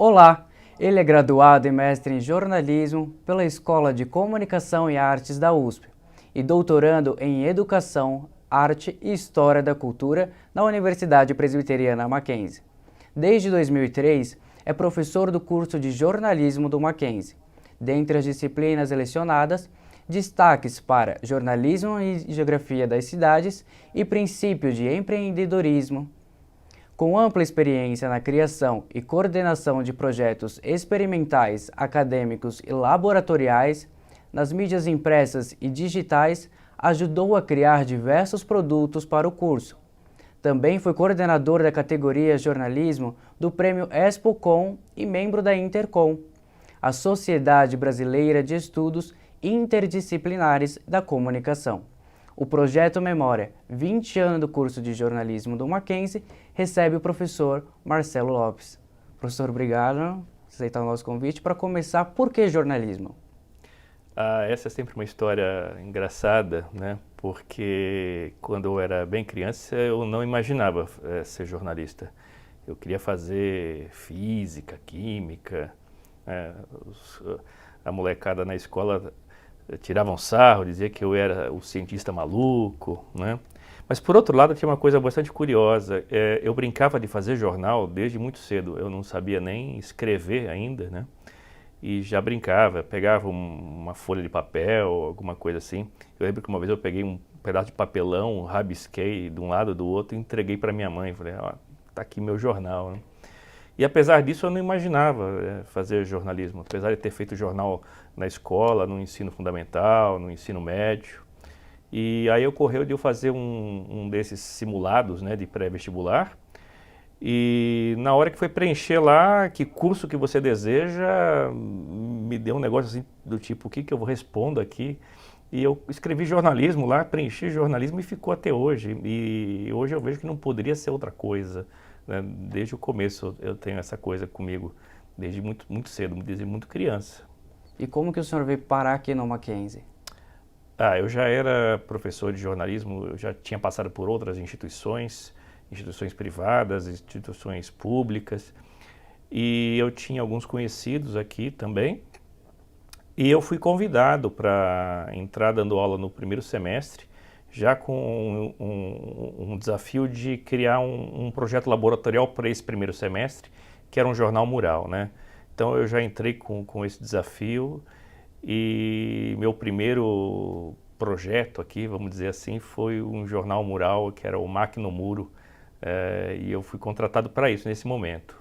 Olá, ele é graduado e mestre em jornalismo pela Escola de Comunicação e Artes da USP e doutorando em Educação, Arte e História da Cultura na Universidade Presbiteriana Mackenzie. Desde 2003, é professor do curso de jornalismo do Mackenzie. Dentre as disciplinas selecionadas, destaques para jornalismo e geografia das cidades e princípios de empreendedorismo. Com ampla experiência na criação e coordenação de projetos experimentais, acadêmicos e laboratoriais, nas mídias impressas e digitais, ajudou a criar diversos produtos para o curso. Também foi coordenador da categoria Jornalismo do Prêmio ExpoCom e membro da Intercom, a Sociedade Brasileira de Estudos Interdisciplinares da Comunicação. O projeto Memória, 20 anos do curso de jornalismo do Mackenzie, recebe o professor Marcelo Lopes. Professor, obrigado por aceitar o nosso convite. Para começar, por que jornalismo? Essa é sempre uma história engraçada, né? Porque quando eu era bem criança eu não imaginava ser jornalista. Eu queria fazer física, química, a molecada na escola tiravam sarro, dizia que eu era o cientista maluco, né? Mas por outro lado tinha uma coisa bastante curiosa, eu brincava de fazer jornal desde muito cedo, eu não sabia nem escrever ainda, né? E já brincava, pegava uma folha de papel, alguma coisa assim. Eu lembro que uma vez eu peguei um pedaço de papelão, rabisquei de um lado do outro e entreguei para minha mãe, falei, ó, tá aqui meu jornal, né? E apesar disso eu não imaginava fazer jornalismo, apesar de ter feito jornal na escola, no ensino fundamental, no ensino médio. E aí ocorreu de eu fazer um desses simulados, né, de pré-vestibular. E na hora que foi preencher lá, que curso que você deseja, me deu um negócio assim do tipo, o que que eu respondo aqui? E eu escrevi jornalismo lá, preenchi jornalismo e ficou até hoje. E hoje eu vejo que não poderia ser outra coisa, né? Desde o começo eu tenho essa coisa comigo, desde muito cedo, desde muito criança. E como que o senhor veio parar aqui no Mackenzie? Eu já era professor de jornalismo, eu já tinha passado por outras instituições privadas, instituições públicas, e eu tinha alguns conhecidos aqui também, e eu fui convidado para entrar dando aula no primeiro semestre, já com um desafio de criar um projeto laboratorial para esse primeiro semestre, que era um jornal mural, né? Então eu já entrei com esse desafio, e meu primeiro projeto aqui, vamos dizer assim, foi um jornal mural que era o MAC no Muro, e eu fui contratado para isso nesse momento,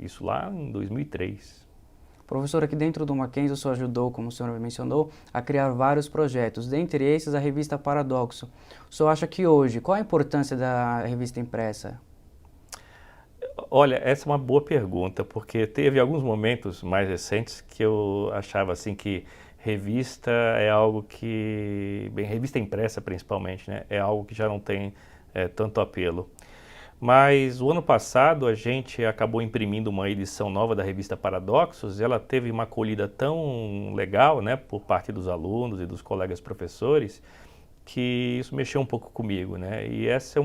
isso lá em 2003. Professor, aqui dentro do Mackenzie o senhor ajudou, como o senhor mencionou, a criar vários projetos, dentre esses a revista Paradoxo. O senhor acha que hoje, qual a importância da revista impressa? Olha, essa é uma boa pergunta, porque teve alguns momentos mais recentes que eu achava assim que revista é algo que, bem, revista impressa principalmente, né, é algo que já não tem tanto apelo. Mas o ano passado a gente acabou imprimindo uma edição nova da revista Paradoxos e ela teve uma acolhida tão legal, né, por parte dos alunos e dos colegas professores, que isso mexeu um pouco comigo, né? E essa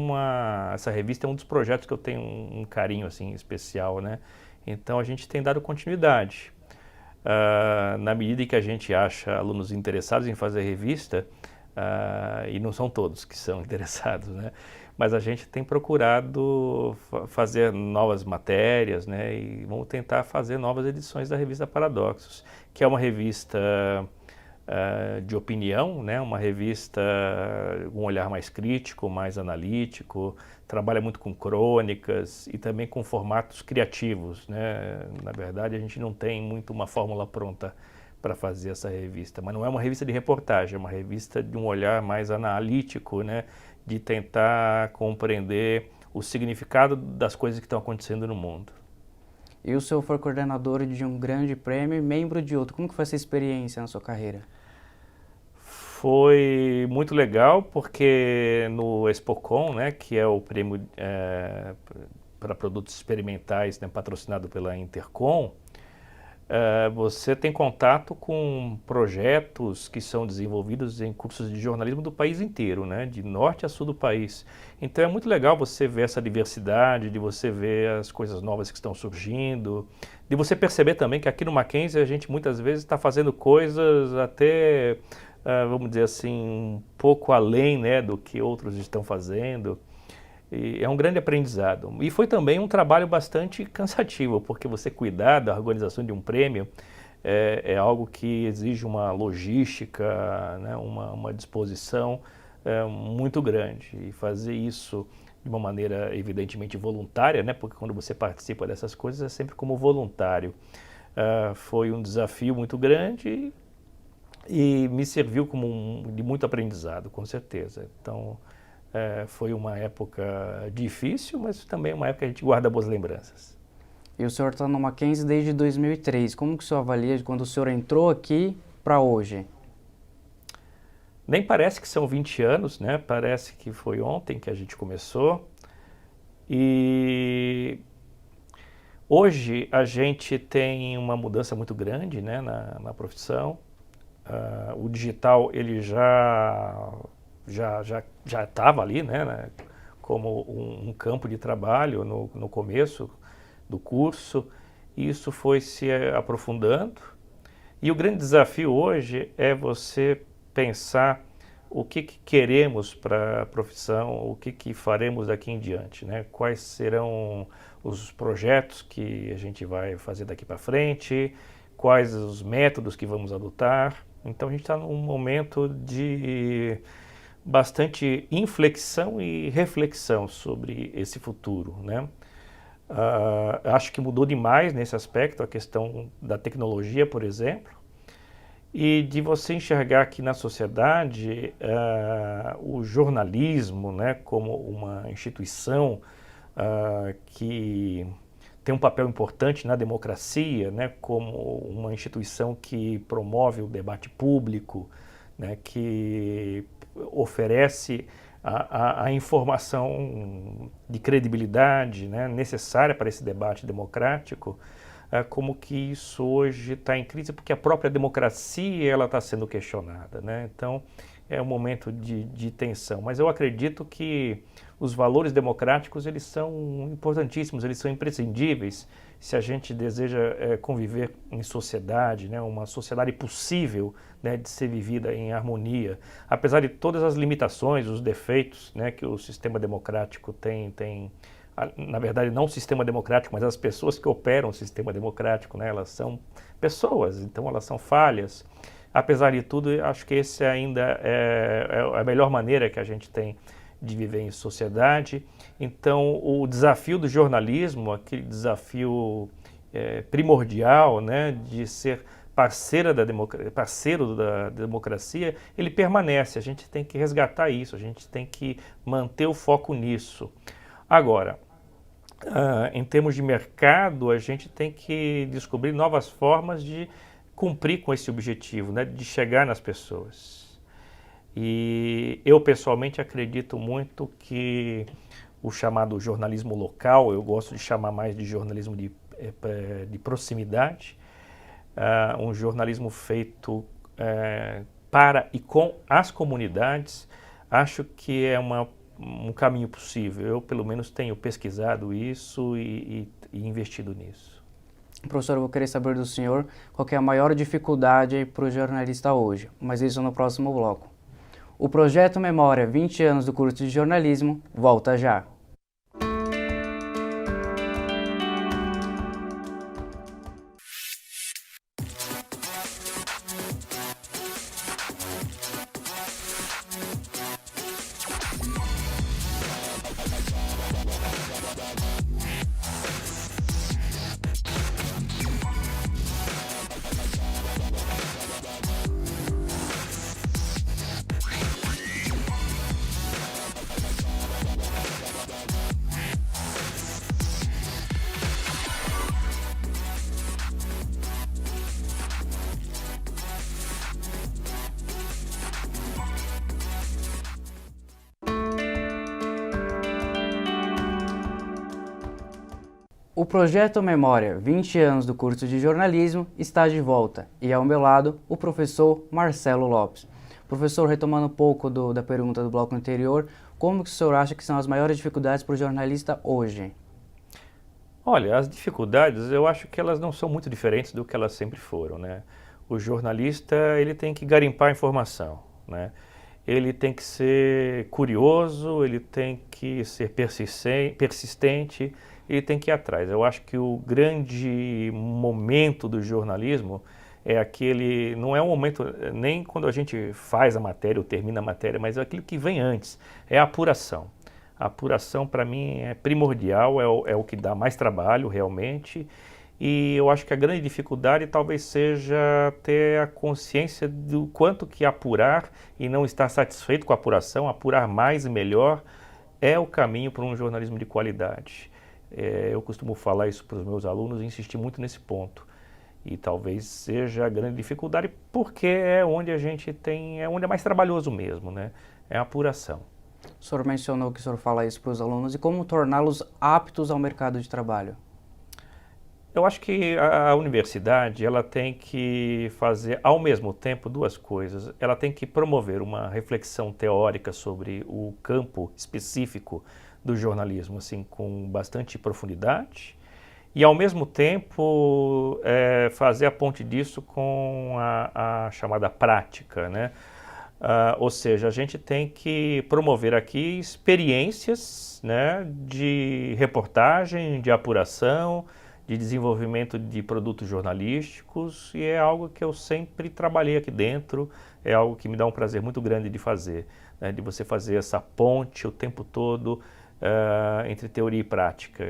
revista é um dos projetos que eu tenho um carinho assim especial, né? Então a gente tem dado continuidade. Na medida em que a gente acha alunos interessados em fazer revista, e não são todos que são interessados, né? Mas a gente tem procurado fazer novas matérias, né? E vamos tentar fazer novas edições da revista Paradoxos, que é uma revista de opinião, né? Uma revista com um olhar mais crítico, mais analítico, trabalha muito com crônicas e também com formatos criativos, né? Na verdade, a gente não tem muito uma fórmula pronta para fazer essa revista, mas não é uma revista de reportagem, é uma revista de um olhar mais analítico, né? De tentar compreender o significado das coisas que estão acontecendo no mundo. E o senhor foi coordenador de um grande prêmio e membro de outro. Como que foi essa experiência na sua carreira? Foi muito legal porque no ExpoCom, né, que é o prêmio para produtos experimentais, né, patrocinado pela Intercom, você tem contato com projetos que são desenvolvidos em cursos de jornalismo do país inteiro, né? De norte a sul do país. Então é muito legal você ver essa diversidade, de você ver as coisas novas que estão surgindo, de você perceber também que aqui no Mackenzie a gente muitas vezes está fazendo coisas até, vamos dizer assim, um pouco além, né, do que outros estão fazendo. E é um grande aprendizado. E foi também um trabalho bastante cansativo, porque você cuidar da organização de um prêmio é algo que exige uma logística, né, uma disposição muito grande. E fazer isso de uma maneira evidentemente voluntária, né, porque quando você participa dessas coisas é sempre como voluntário. Foi um desafio muito grande e me serviu de muito aprendizado, com certeza. Então, foi uma época difícil, mas também uma época que a gente guarda boas lembranças. E o senhor está no Mackenzie desde 2003. Como que o senhor avalia de quando o senhor entrou aqui para hoje? Nem parece que são 20 anos, né? Parece que foi ontem que a gente começou. E hoje a gente tem uma mudança muito grande, né, na profissão. O digital ele já estava ali, né, como um campo de trabalho no começo do curso. Isso foi se aprofundando. E o grande desafio hoje é você pensar o que queremos para a profissão, o que faremos daqui em diante, né? Quais serão os projetos que a gente vai fazer daqui para frente, quais os métodos que vamos adotar. Então a gente está num momento de bastante inflexão e reflexão sobre esse futuro, né? Acho que mudou demais nesse aspecto, a questão da tecnologia, por exemplo, e de você enxergar que na sociedade o jornalismo, né, como uma instituição que tem um papel importante na democracia, né, como uma instituição que promove o debate público, né, que oferece a informação de credibilidade, né, necessária para esse debate democrático, como que isso hoje está em crise, porque a própria democracia ela está sendo questionada, né? Então é um momento de tensão. Mas eu acredito que os valores democráticos eles são importantíssimos, eles são imprescindíveis se a gente deseja conviver em sociedade, né, uma sociedade possível, né, de ser vivida em harmonia, apesar de todas as limitações, os defeitos, né, que o sistema democrático tem, na verdade não o sistema democrático, mas as pessoas que operam o sistema democrático, né, elas são pessoas, então elas são falhas. Apesar de tudo, acho que esse ainda é a melhor maneira que a gente tem de viver em sociedade. Então, o desafio do jornalismo, aquele desafio primordial, né, de ser parceiro da democracia, ele permanece. A gente tem que resgatar isso, a gente tem que manter o foco nisso. Agora, em termos de mercado, a gente tem que descobrir novas formas de cumprir com esse objetivo, né, de chegar nas pessoas. E eu pessoalmente acredito muito que o chamado jornalismo local, eu gosto de chamar mais de jornalismo de proximidade, um jornalismo feito para e com as comunidades, acho que é um caminho possível. Eu pelo menos tenho pesquisado isso e investido nisso. Professor, eu vou querer saber do senhor qual que é a maior dificuldade para o jornalista hoje, mas isso no próximo bloco. O projeto Memória 20 anos do curso de jornalismo volta já. O projeto Memória 20 anos do curso de jornalismo está de volta e ao meu lado o professor Marcelo Lopes. Professor, retomando um pouco da pergunta do bloco anterior, como que o senhor acha que são as maiores dificuldades para o jornalista hoje? Olha, as dificuldades eu acho que elas não são muito diferentes do que elas sempre foram, né? O jornalista ele tem que garimpar a informação, né? Ele tem que ser curioso, ele tem que ser persistente, ele tem que ir atrás. Eu acho que o grande momento do jornalismo é aquele, não é um momento nem quando a gente faz a matéria ou termina a matéria, mas é aquilo que vem antes, é a apuração. A apuração para mim é primordial, é o que dá mais trabalho realmente. E eu acho que a grande dificuldade talvez seja ter a consciência do quanto que apurar e não estar satisfeito com a apuração, apurar mais e melhor é o caminho para um jornalismo de qualidade. Eu costumo falar isso para os meus alunos e insistir muito nesse ponto. E talvez seja a grande dificuldade porque é onde a gente tem, é onde é mais trabalhoso mesmo, né? É a apuração. O senhor mencionou que o senhor fala isso para os alunos e como torná-los aptos ao mercado de trabalho. Eu acho que a universidade ela tem que fazer ao mesmo tempo duas coisas. Ela tem que promover uma reflexão teórica sobre o campo específico do jornalismo, assim, com bastante profundidade, e ao mesmo tempo fazer a ponte disso com a chamada prática, né? Ou seja, a gente tem que promover aqui experiências, né, de reportagem, de apuração, de desenvolvimento de produtos jornalísticos, e é algo que eu sempre trabalhei aqui dentro, é algo que me dá um prazer muito grande de fazer, né, de você fazer essa ponte o tempo todo entre teoria e prática.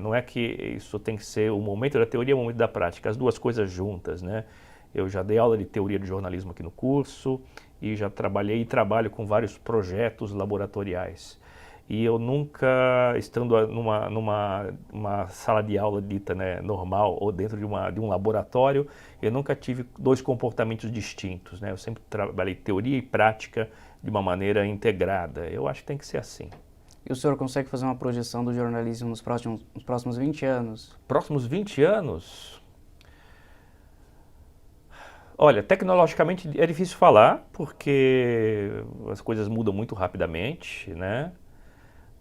Não é que isso tem que ser o momento da teoria e o momento da prática, as duas coisas juntas, né? Eu já dei aula de teoria de jornalismo aqui no curso e já trabalhei e trabalho com vários projetos laboratoriais. E eu nunca, estando numa sala de aula dita, né, normal ou dentro de um laboratório, eu nunca tive dois comportamentos distintos, né? Eu sempre trabalhei teoria e prática de uma maneira integrada. Eu acho que tem que ser assim. E o senhor consegue fazer uma projeção do jornalismo nos próximos 20 anos? Próximos 20 anos? Olha, tecnologicamente é difícil falar, porque as coisas mudam muito rapidamente, né?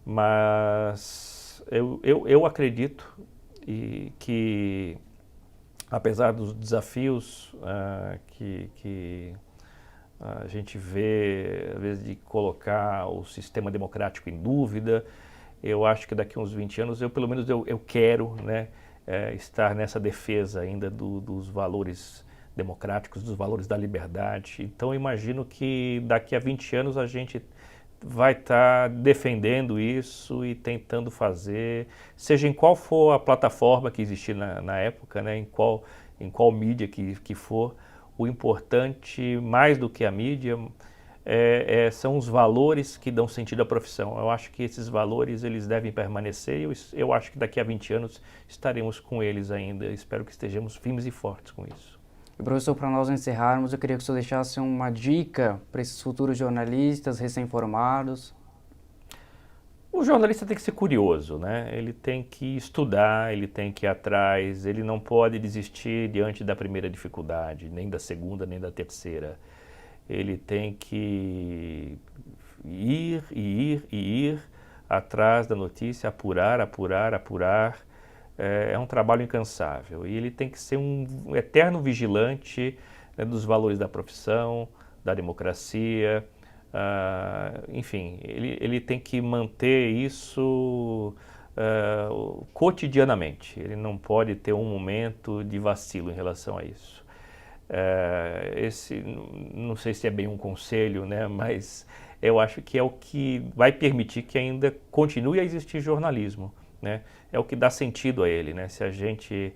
Mas eu acredito que, apesar dos desafios que a gente vê, às vezes, de colocar o sistema democrático em dúvida, eu acho que daqui a uns 20 anos, pelo menos eu quero, né, estar nessa defesa ainda dos valores democráticos, dos valores da liberdade. Então, eu imagino que daqui a 20 anos a gente vai estar defendendo isso e tentando fazer, seja em qual for a plataforma que existir na época, né, em qual mídia que for. O importante, mais do que a mídia, são os valores que dão sentido à profissão. Eu acho que esses valores eles devem permanecer e eu acho que daqui a 20 anos estaremos com eles ainda. Espero que estejamos firmes e fortes com isso. E, professor, para nós encerrarmos, eu queria que o senhor deixasse uma dica para esses futuros jornalistas recém-formados. O jornalista tem que ser curioso, né? Ele tem que estudar, ele tem que ir atrás, ele não pode desistir diante da primeira dificuldade, nem da segunda, nem da terceira. Ele tem que ir atrás da notícia, apurar. É um trabalho incansável e ele tem que ser um eterno vigilante, né, dos valores da profissão, da democracia. Enfim, ele tem que manter isso cotidianamente. Ele não pode ter um momento de vacilo em relação a isso. Não sei se é bem um conselho, né, mas eu acho que é o que vai permitir que ainda continue a existir jornalismo, né? É o que dá sentido a ele, né? Se a gente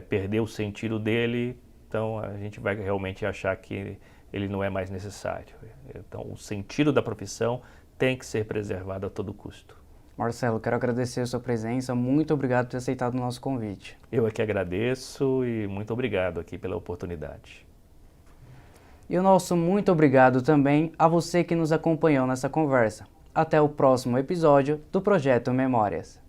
perder o sentido dele, então a gente vai realmente achar que ele não é mais necessário. Então, o sentido da profissão tem que ser preservado a todo custo. Marcelo, quero agradecer a sua presença. Muito obrigado por ter aceitado o nosso convite. Eu aqui agradeço e muito obrigado aqui pela oportunidade. E o nosso muito obrigado também a você que nos acompanhou nessa conversa. Até o próximo episódio do Projeto Memórias.